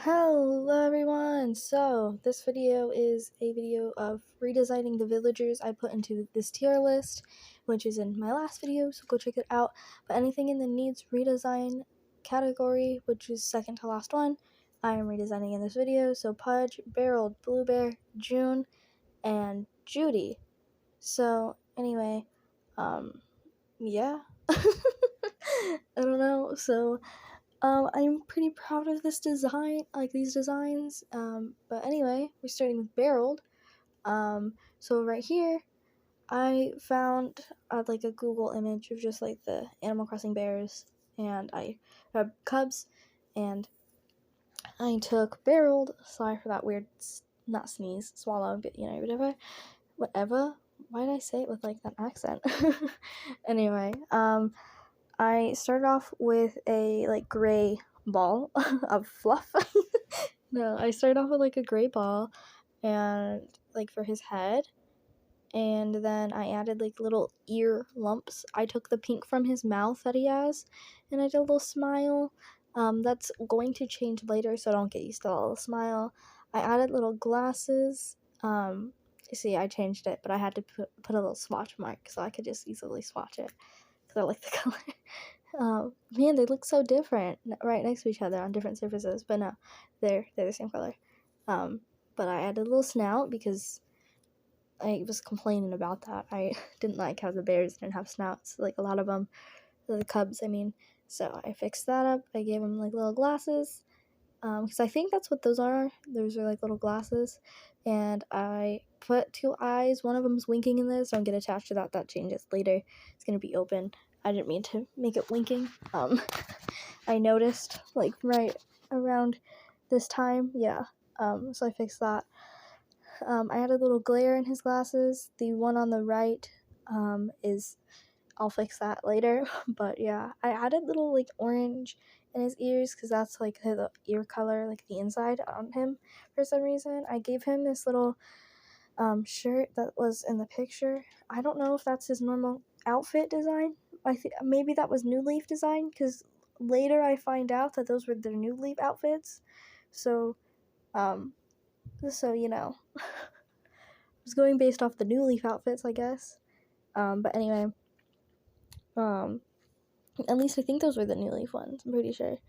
Hello everyone! So, this video is a video of redesigning the villagers I put into this tier list, which is in my last video, so go check it out. But anything in the needs redesign category, which is second to last one, I am redesigning in this video. So Pudge, Barreled, Blue Bear, June, and Judy. So, anyway, yeah. I don't know, so I'm pretty proud of this design, like these designs. But anyway, we're starting with Barreled. So right here, I found like a Google image of just like the Animal Crossing bears, and I grabbed cubs, and I took Barreled. Sorry for that weird, not sneeze, swallow, but you know, whatever. Why did I say it with like that accent? Anyway, I started off with a like gray ball of fluff. No, I started off with like a gray ball and like for his head, and then I added like little ear lumps. I took the pink from his mouth that he has, and I did a little smile. That's going to change later, so don't get used to the little smile. I added little glasses. See, I changed it, but I had to put a little swatch mark so I could just easily swatch it because I like the color. Man, they look so different right next to each other on different surfaces, but no, they're the same color. But I added a little snout because I was complaining about that. I didn't like how the bears didn't have snouts, like a lot of them, the cubs, I mean. So I fixed that up. I gave them like little glasses, because I think that's what those are. Those are like little glasses, and I put 2 eyes. One of them's winking in this. Don't get attached to that. That changes later. It's gonna be open. I didn't mean to make it winking. I noticed like right around this time, yeah. So I fixed that. I added a little glare in his glasses. The one on the right, I'll fix that later. But yeah, I added little like orange in his ears because that's like the ear color, like the inside on him for some reason. I gave him this little shirt that was in the picture. I don't know if that's his normal outfit design. I think maybe that was New Leaf design because later I find out that those were their New Leaf outfits. So, you know, I was going based off the New Leaf outfits, I guess. But anyway, at least I think those were the New Leaf ones. I'm pretty sure.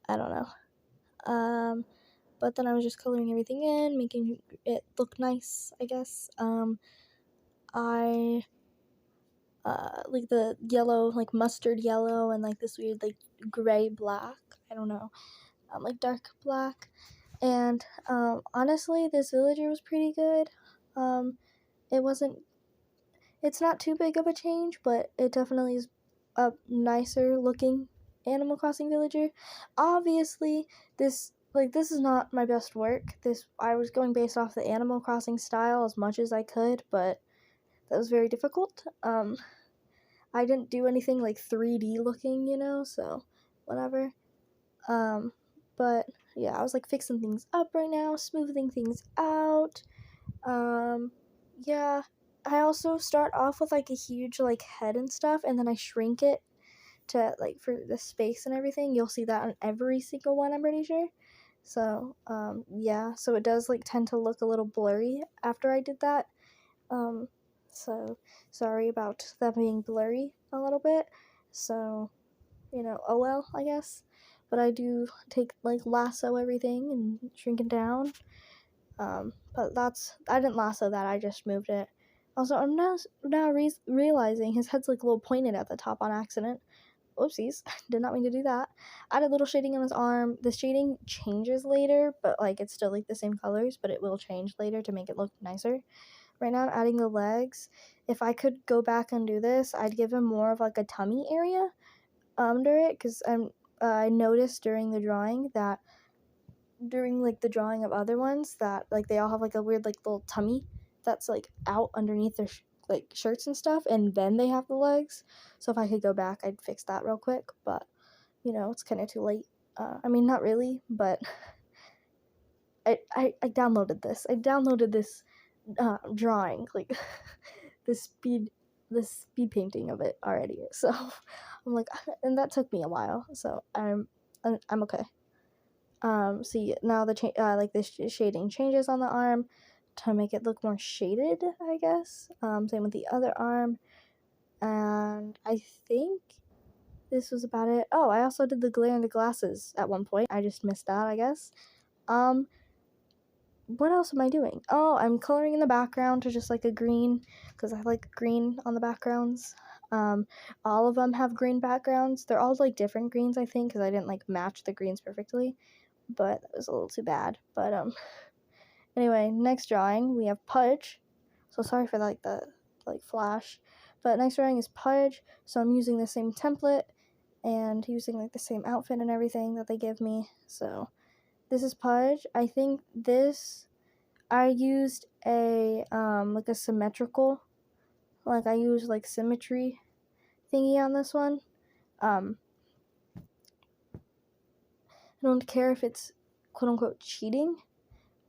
I don't know. But then I was just coloring everything in, making it look nice, I guess. I like the yellow, like mustard yellow, and like this weird like gray black. I don't know, like dark black. And honestly, this villager was pretty good. It wasn't. It's not too big of a change, but it definitely is a nicer looking Animal Crossing villager. Obviously, this is not my best work. I was going based off the Animal Crossing style as much as I could, but that was very difficult. I didn't do anything like 3D looking, so whatever. But yeah, I was like fixing things up right now, smoothing things out. Yeah. I also start off with like a huge like head and stuff, and then I shrink it to like for the space and everything. You'll see that on every single one, I'm pretty sure. So yeah, so it does like tend to look a little blurry after I did that. So sorry about that being blurry a little bit. So oh well, I guess. But I do take like lasso everything and shrink it down. But I didn't lasso that. I just moved it. Also, I'm now realizing his head's like a little pointed at the top on accident. Oopsies, did not mean to do that. Added a little shading on his arm. The shading changes later, but like it's still like the same colors, but it will change later to make it look nicer. Right now I'm adding the legs. If I could go back and do this, I'd give him more of like a tummy area under it, because I noticed during the drawing that during like the drawing of other ones that like they all have like a weird like little tummy that's like out underneath their like shirts and stuff, and then they have the legs. So if I could go back, I'd fix that real quick, but it's kind of too late. I mean, not really, but I downloaded this. Drawing, like the speed painting of it already. So I'm like, and that took me a while. So I'm okay. See, now the like this shading changes on the arm to make it look more shaded, I guess. Same with the other arm. And I think this was about it. Oh, I also did the glare in the glasses at one point. I just missed that, I guess. What else am I doing? Oh, I'm coloring in the background to just like a green, because I like green on the backgrounds. All of them have green backgrounds. They're all like different greens, I think, because I didn't like match the greens perfectly. But that was a little too bad. But anyway, next drawing we have Pudge. So sorry for like the flash. But next drawing is Pudge. So I'm using the same template and using like the same outfit and everything that they give me. So this is Pudge. I think this I used a like a symmetrical, like I used like symmetry thingy on this one. I don't care if it's quote unquote cheating,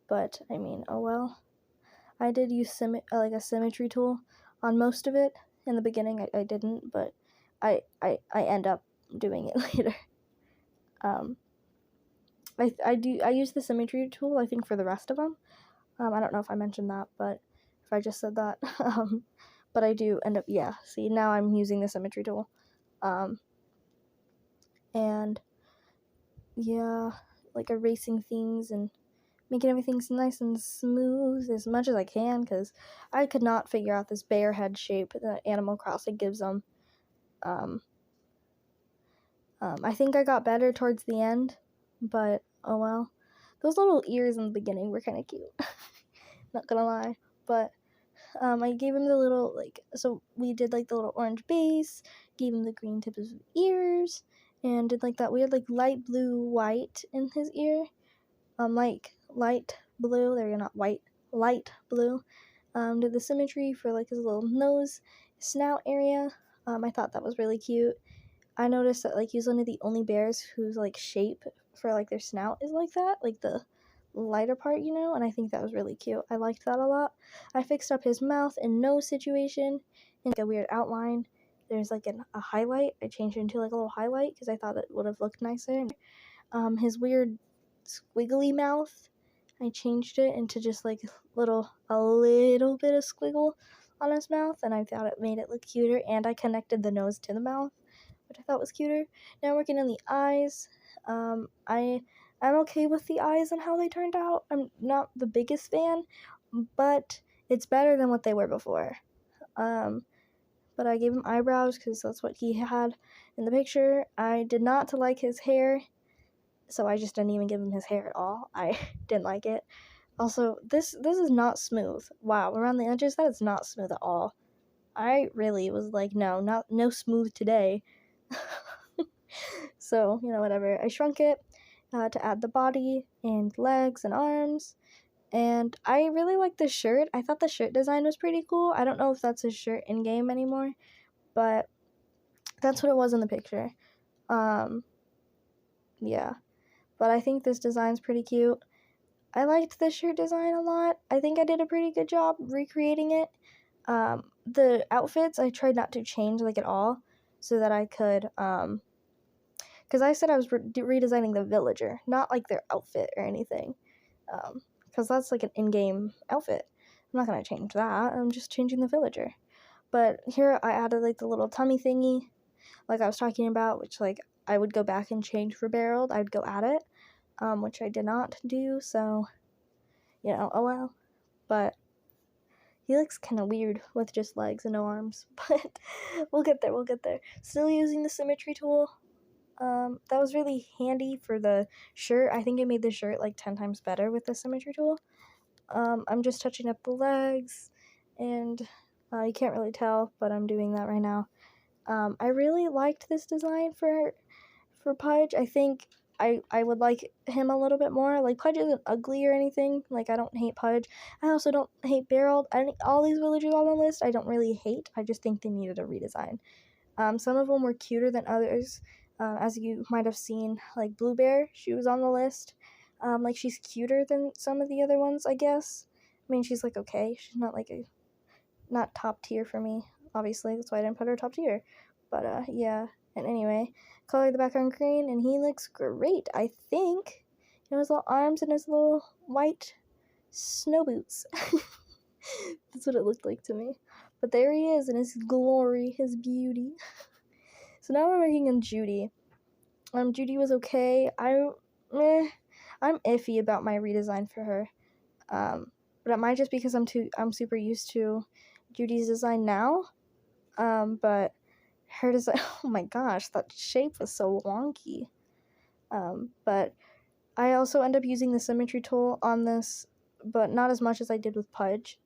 but I mean, oh well. I did use like a symmetry tool on most of it. In the beginning, I didn't, but I end up doing it later. I use the symmetry tool, I think, for the rest of them. I don't know if I mentioned that, but if I just said that, but I do end up, yeah, see, now I'm using the symmetry tool, and yeah, like erasing things and making everything nice and smooth as much as I can, because I could not figure out this bear head shape that Animal Crossing gives them. I think I got better towards the end, but oh well. Those little ears in the beginning were kind of cute. Not gonna lie, but I gave him the little, like, so we did like the little orange base, gave him the green tips of ears, and did like that weird like light blue white in his ear. Like light blue, there you're not white, light blue. Did the symmetry for like his little nose, snout area. I thought that was really cute. I noticed that like he's one of the only bears whose like shape for like their snout is like that, like the lighter part, you know, and I think that was really cute. I liked that a lot. I fixed up his mouth and nose situation in like a weird outline. There's like a highlight. I changed it into like a little highlight because I thought it would have looked nicer. His weird squiggly mouth, I changed it into just like a little bit of squiggle on his mouth, and I thought it made it look cuter, and I connected the nose to the mouth, which I thought was cuter. Now I'm working on the eyes. I'm okay with the eyes and how they turned out. I'm not the biggest fan, but it's better than what they were before. But I gave him eyebrows because that's what he had in the picture. I did not like his hair, so I just didn't even give him his hair at all. I didn't like it. Also, this is not smooth. Wow, around the edges, that is not smooth at all. I really was like, no smooth today. So, you know, whatever. I shrunk it to add the body and legs and arms. And I really like the shirt. I thought the shirt design was pretty cool. I don't know if that's his shirt in-game anymore, but that's what it was in the picture. Yeah. But I think this design's pretty cute. I liked this shirt design a lot. I think I did a pretty good job recreating it. The outfits, I tried not to change, like, at all, so that I could, because I said I was redesigning the villager, not, like, their outfit or anything, because that's, like, an in-game outfit. I'm not going to change that. I'm just changing the villager. But here I added, like, the little tummy thingy, like I was talking about, which, like, I would go back and change for Barreled. I'd go add it, which I did not do, so, you know, oh well. But he looks kind of weird with just legs and no arms, but we'll get there. Still using the symmetry tool. That was really handy for the shirt. I think it made the shirt like 10 times better with the symmetry tool. I'm just touching up the legs, and you can't really tell, but I'm doing that right now. I really liked this design for Pudge. I think I would like him a little bit more. Like, Pudge isn't ugly or anything. Like, I don't hate Pudge. I also don't hate Barreled. All these villagers on the list, I don't really hate. I just think they needed a redesign. Some of them were cuter than others. As you might have seen, like Blue Bear, she was on the list. Like, she's cuter than some of the other ones, I guess. I mean, she's, like, okay. She's not, like, not top tier for me, obviously. That's why I didn't put her top tier. But, yeah. And anyway, color the background green, and he looks great. I think and his little arms and his little white snow boots. That's what it looked like to me. But there he is in his glory, his beauty. So now we're working on Judy. Judy was okay. I'm iffy about my redesign for her. But it might just because I'm super used to Judy's design now. But her design, oh my gosh, that shape was so wonky. But I also end up using the symmetry tool on this, but not as much as I did with Pudge.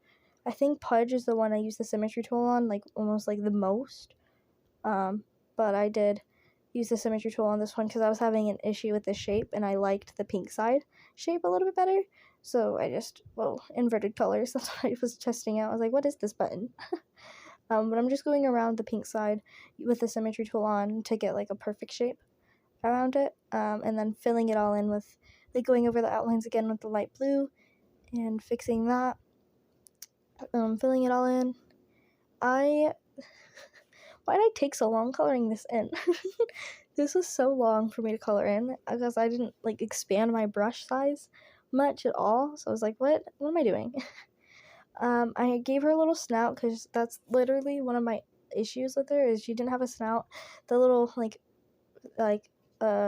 I think Pudge is the one I use the symmetry tool on, like, almost, like, the most. But I did use the symmetry tool on this one because I was having an issue with the shape, and I liked the pink side shape a little bit better. So I just, inverted colors, that's what I was testing out. I was like, what is this button? But I'm just going around the pink side with the symmetry tool on to get, like, a perfect shape around it, and then filling it all in with, like, going over the outlines again with the light blue and fixing that, filling it all in. Why did I take so long coloring this in? This was so long for me to color in because I didn't, like, expand my brush size much at all, so I was like, what am I doing? I gave her a little snout because that's literally one of my issues with her is she didn't have a snout. The little, like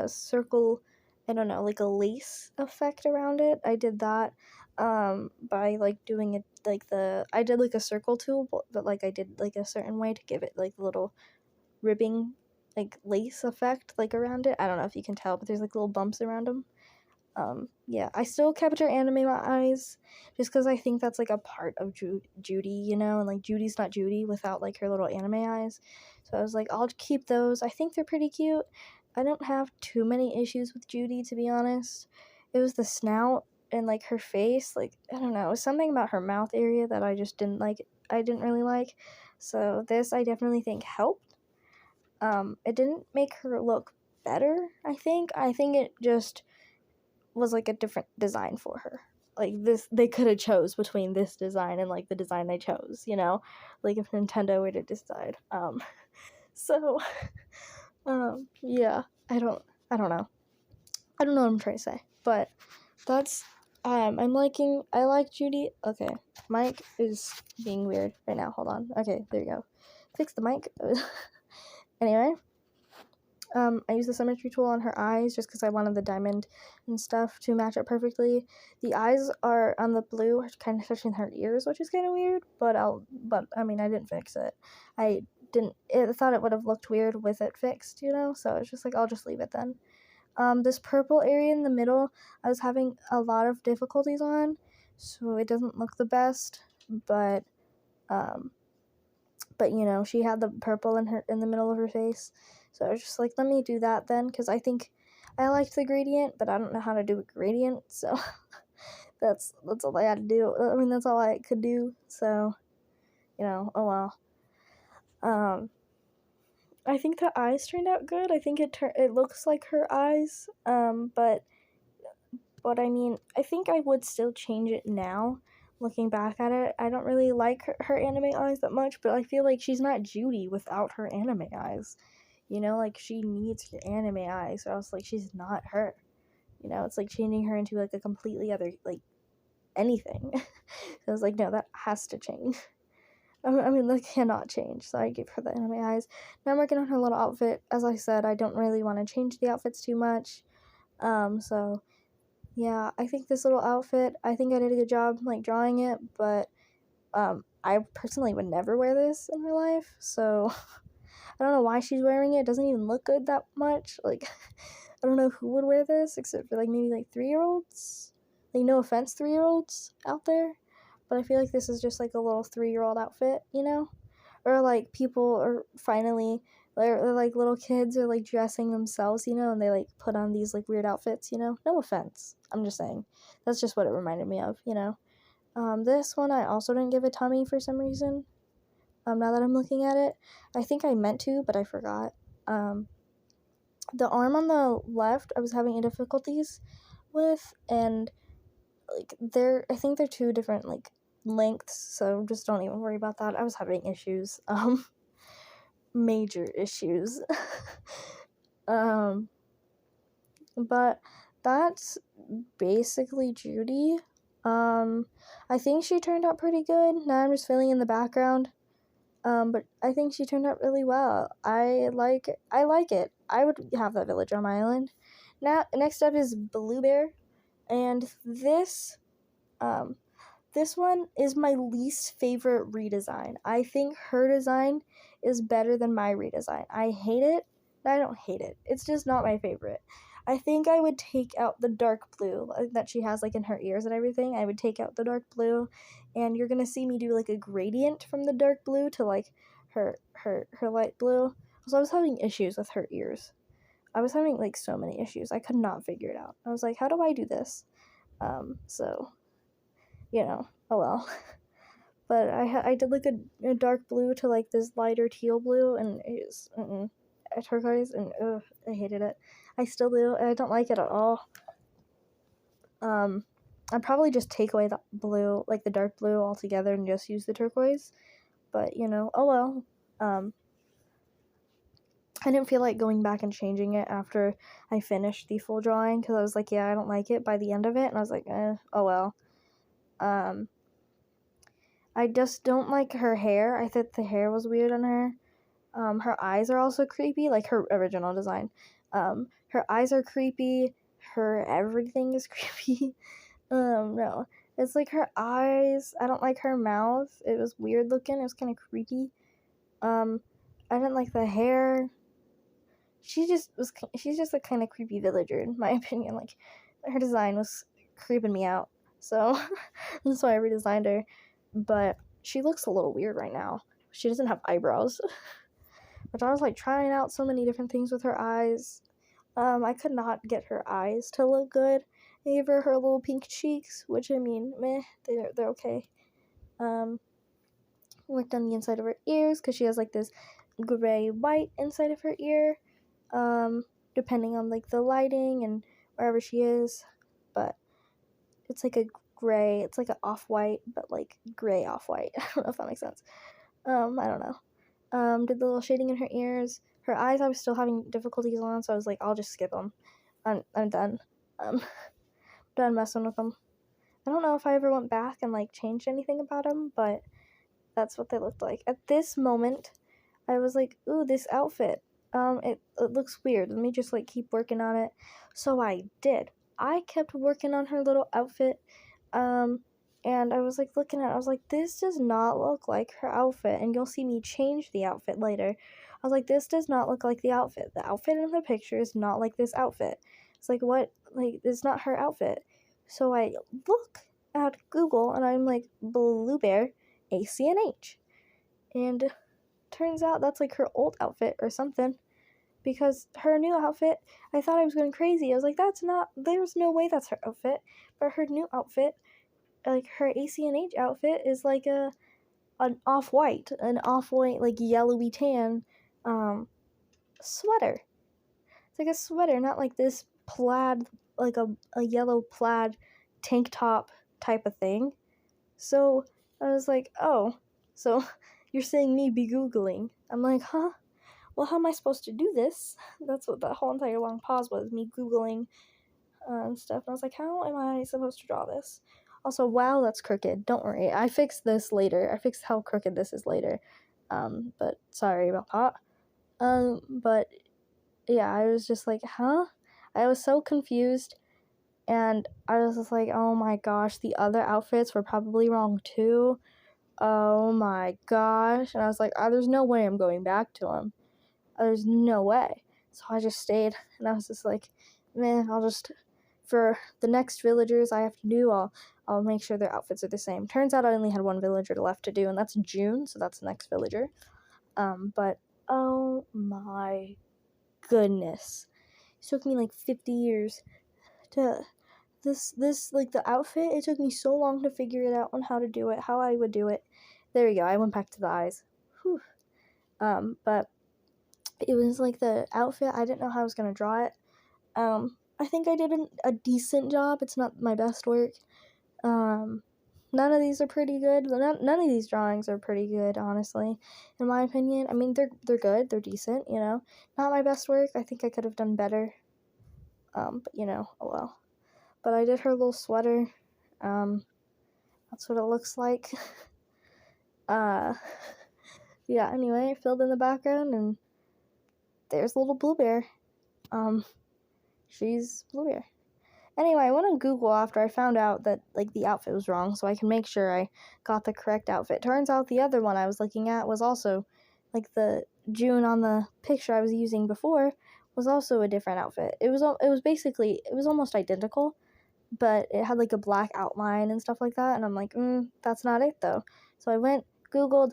circle, I don't know, like a lace effect around it. I did that by, like, doing it, like, I did, like, a circle tool, but, like, I did, like, a certain way to give it, like, the little ribbing, like, lace effect, like, around it. I don't know if you can tell, but there's, like, little bumps around them. Yeah, I still kept her anime eyes just because I think that's, like, a part of Judy, you know, and, like, Judy's not Judy without, like, her little anime eyes. So I was like, I'll keep those. I think they're pretty cute. I don't have too many issues with Judy, to be honest. It was the snout and, like, her face. Like, I don't know, it was something about her mouth area that I just didn't like. I didn't really like. So this I definitely think helped. It didn't make her look better, I think. I think it just was, like, a different design for her. Like, this, they could have chose between this design and, like, the design they chose, you know, like, if Nintendo were to decide. So yeah, I don't know. I don't know what I'm trying to say, but that's I like Judy. Okay, mic is being weird right now. Hold on. Okay, there you go. Fix the mic. Anyway, I used the symmetry tool on her eyes just because I wanted the diamond and stuff to match up perfectly. The eyes are on the blue, kind of touching her ears, which is kind of weird, but I mean, I didn't fix it. I thought it would have looked weird with it fixed, you know, so it's just like, I'll just leave it then. This purple area in the middle, I was having a lot of difficulties on, so it doesn't look the best, but you know, she had the purple in the middle of her face, so I was just like, let me do that then, because I think I liked the gradient, but I don't know how to do a gradient, so that's all I had to do. I mean, that's all I could do, so, you know, oh well. I think the eyes turned out good. I think it looks like her eyes, but I mean, I think I would still change it now. Looking back at it, I don't really like her anime eyes that much, but I feel like she's not Judy without her anime eyes. You know, like, she needs her anime eyes, or else, like, she's not her. You know, it's like changing her into, like, a completely other, like, anything. So I was like, no, that has to change. I mean, that cannot change, so I gave her the anime eyes. Now I'm working on her little outfit. As I said, I don't really want to change the outfits too much. So yeah, I think this little outfit, I think I did a good job, like, drawing it, but I personally would never wear this in real life, so I don't know why she's wearing it. It doesn't even look good that much. Like, I don't know who would wear this, except for, like, maybe, like, 3-year-olds. Like, no offense, 3-year-olds out there, but I feel like this is just, like, a little 3-year-old outfit, you know? Or, like, people are finally, or like, little kids are, like, dressing themselves, you know, and they, like, put on these, like, weird outfits, you know? No offense. I'm just saying. That's just what it reminded me of, you know? This one I also didn't give a tummy for some reason. Now that I'm looking at it. I think I meant to, but I forgot. The arm on the left, I was having difficulties with, and, like, I think they're two different, like, lengths, so just don't even worry about that. I was having issues. Major issues. But that's basically Judy. I think she turned out pretty good. Now I'm just filling in the background. But I think she turned out really well. I like it. I would have that village on my island. Now, next up is Blue Bear, and this one is my least favorite redesign. I think her design is better than my redesign. I hate it. I don't hate it. It's just not my favorite. I think I would take out the dark blue that she has like in her ears and everything. I would take out the dark blue, and you're gonna see me do like a gradient from the dark blue to like her light blue. So I was having issues with her ears. I was having like so many issues. I could not figure it out. I was like, how do I do this? So oh well. But I did like a dark blue to like this lighter teal blue, and it was a turquoise, and I hated it. I still do, and I don't like it at all. I'd probably just take away the blue, like the dark blue altogether, and just use the turquoise. But oh well. I didn't feel like going back and changing it after I finished the full drawing, because I was like, yeah, I don't like it by the end of it, and I was like, oh well. I just don't like her hair. I thought the hair was weird on her. Her eyes are also creepy, like her original design. Her eyes are creepy. Her everything is creepy. No. It's like her eyes. I don't like her mouth. It was weird looking. It was kind of creepy. I didn't like the hair. She's just a kind of creepy villager, in my opinion. Like, her design was creeping me out. So, that's why I redesigned her. But she looks a little weird right now. She doesn't have eyebrows. But I was like trying out so many different things with her eyes. I could not get her eyes to look good. I gave her her little pink cheeks, which I mean, meh, they're okay. Worked on the inside of her ears, because she has like this gray-white inside of her ear. Depending on like the lighting and wherever she is. But it's like a gray, it's like an off-white, but like gray off-white. I don't know if that makes sense. I don't know. Did the little shading in her ears. Her eyes I was still having difficulties on, so I was like, I'll just skip them. I'm done. Done messing with them. I don't know if I ever went back and like changed anything about them, but that's what they looked like. At this moment, I was like, ooh, this outfit. It looks weird. Let me just like keep working on it. So I did. I kept working on her little outfit. And I was like looking at it, I was like, this does not look like her outfit. And you'll see me change the outfit later. I was like, this does not look like the outfit. The outfit in the picture is not like this outfit. It's like, what? Like, it's not her outfit. So I look at Google and I'm like, Blue Bear, acnh. And turns out that's like her old outfit or something. Because her new outfit, I thought I was going crazy. I was like, there's no way that's her outfit. But her new outfit, like her acnh outfit, is like an off-white like yellowy tan sweater. It's like a sweater, not like this plaid, like a yellow plaid tank top type of thing. So I was like, oh, so you're saying me be Googling. I'm like, huh? Well, how am I supposed to do this? That's what that whole entire long pause was, me Googling and stuff. And I was like, how am I supposed to draw this? Also, wow, that's crooked. Don't worry. I fixed this later. I fixed how crooked this is later. But sorry about that. But yeah, I was just like, huh? I was so confused. And I was just like, oh my gosh, the other outfits were probably wrong too. Oh my gosh. And I was like, there's no way I'm going back to them. There's no way. So I just stayed, and I was just like, man, I'll just, for the next villagers I have to do, I'll make sure their outfits are the same. Turns out I only had one villager left to do, and that's June, so that's the next villager. But oh my goodness, it took me like 50 years to this like the outfit. It took me so long to figure it out on how to do it, how I would do it. There we go. I went back to the eyes. Whew. But it was like the outfit, I didn't know how I was going to draw it. I think I did a decent job. It's not my best work. None of these are pretty good. None of these drawings are pretty good, honestly, in my opinion. I mean, they're good. They're decent, Not my best work. I think I could have done better. But, oh well. but I did her little sweater. That's what it looks like. Yeah, anyway, I filled in the background, and there's little Blue Bear. She's Blue Bear. Anyway, I went on Google after I found out that, like, the outfit was wrong, so I can make sure I got the correct outfit. Turns out the other one I was looking at was also, like, the June on the picture I was using before was also a different outfit. It was almost identical, but it had, like, a black outline and stuff like that, and I'm like, that's not it, though. So I went, Googled,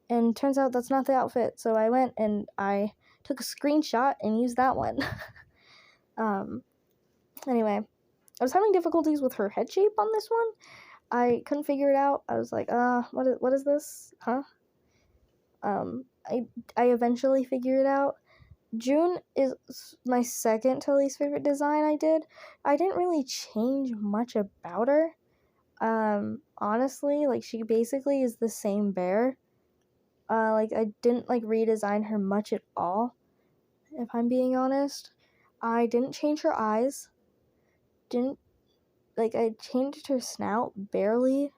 and turns out that's not the outfit, so I went and I took a screenshot and used that one. Anyway, I was having difficulties with her head shape on this one. I couldn't figure it out. I was like, what is this? Huh? I eventually figured it out. June is my second to least favorite design I did. I didn't really change much about her. Honestly, like, she basically is the same bear. Like, I didn't, like, redesign her much at all, if I'm being honest. I didn't change her eyes. I changed her snout, barely.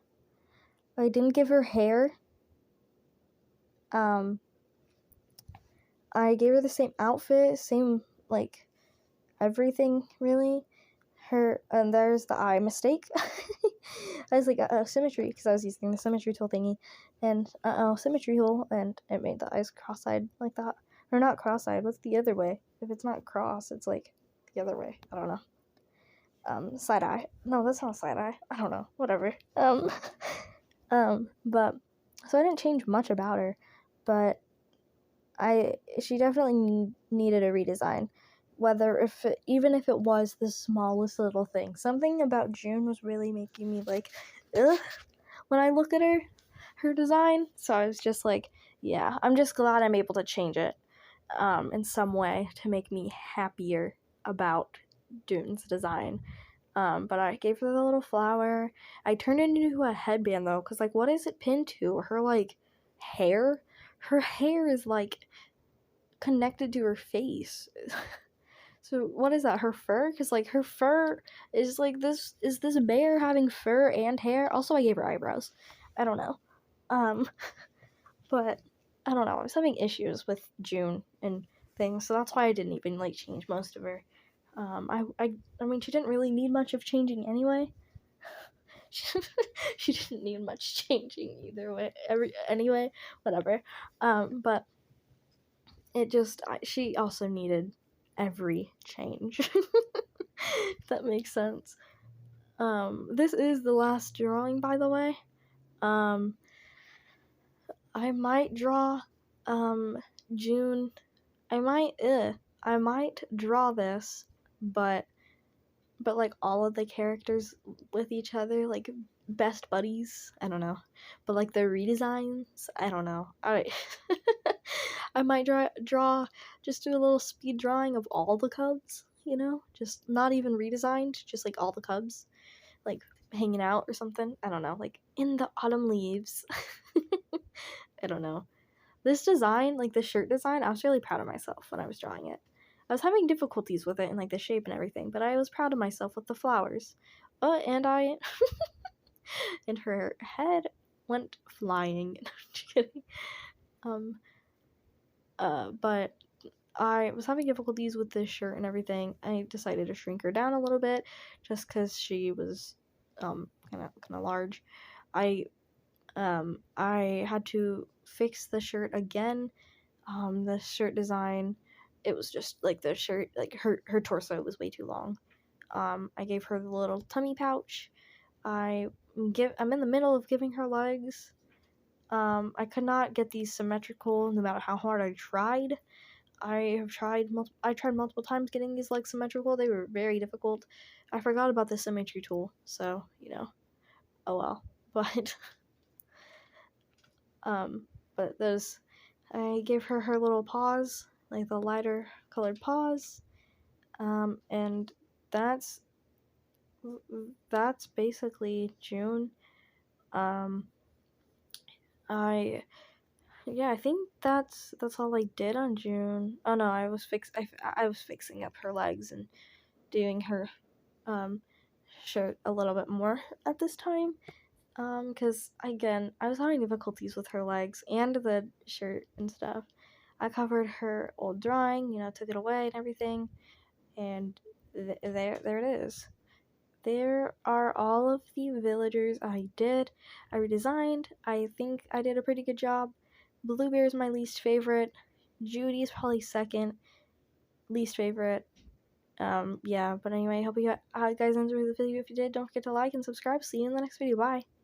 I didn't give her hair. I gave her the same outfit, same, like, everything, really. And there's the eye mistake. I was like, symmetry, because I was using the symmetry tool thingy, and, symmetry tool, and it made the eyes cross-eyed like that. Or not cross-eyed, what's the other way? If it's not cross, it's, like, the other way. I don't know. Side eye. No, that's not side eye. I don't know. Whatever. But, so I didn't change much about her, but she definitely needed a redesign. Even if it was the smallest little thing. Something about June was really making me, like, ugh, when I look at her design. So I was just like, yeah, I'm just glad I'm able to change it, in some way to make me happier about June's design. But I gave her the little flower. I turned it into a headband, though, because, like, what is it pinned to? Her, like, hair? Her hair is, like, connected to her face. So what is that? Her fur? Because, like, her fur is, like, this bear having fur and hair? Also, I gave her eyebrows. I don't know. But I don't know. I was having issues with June and things, so that's why I didn't even, like, change most of her. I mean, she didn't really need much of changing anyway. She didn't need much changing either way. Anyway, whatever. But it just, she also needed every change. If that makes sense. This is the last drawing, by the way. I might draw, June. I might draw this, but like, all of the characters with each other, like, best buddies. I don't know, but, like, their redesigns. I don't know. I might draw, just do a little speed drawing of all the cubs. Just not even redesigned, just, like, all the cubs, like, hanging out or something. I don't know, like, in the autumn leaves. I don't know. This design, like, the shirt design, I was really proud of myself when I was drawing it. I was having difficulties with it and, like, the shape and everything, but I was proud of myself with the flowers. And and her head went flying. Just kidding. But I was having difficulties with this shirt and everything. I decided to shrink her down a little bit, just because she was, kind of large. I had to fix the shirt again. The shirt design, it was just, like, the shirt, like, her torso was way too long. I gave her the little tummy pouch. I'm in the middle of giving her legs. I could not get these symmetrical no matter how hard I tried. I tried multiple times getting these legs symmetrical. They were very difficult. I forgot about the symmetry tool, so, oh well. But those, I gave her little paws, like the lighter colored paws, and that's basically June. I think that's all I did on June. Oh no, I was fixing up her legs and doing her shirt a little bit more at this time. Because again, I was having difficulties with her legs and the shirt and stuff. I covered her old drawing, took it away and everything, and there it is. There are all of the villagers I did. I redesigned. I think I did a pretty good job. Bluebeard is my least favorite. Judy is probably second least favorite. Yeah, but anyway, I hope you guys enjoyed the video. If you did, don't forget to like and subscribe. See you in the next video. Bye.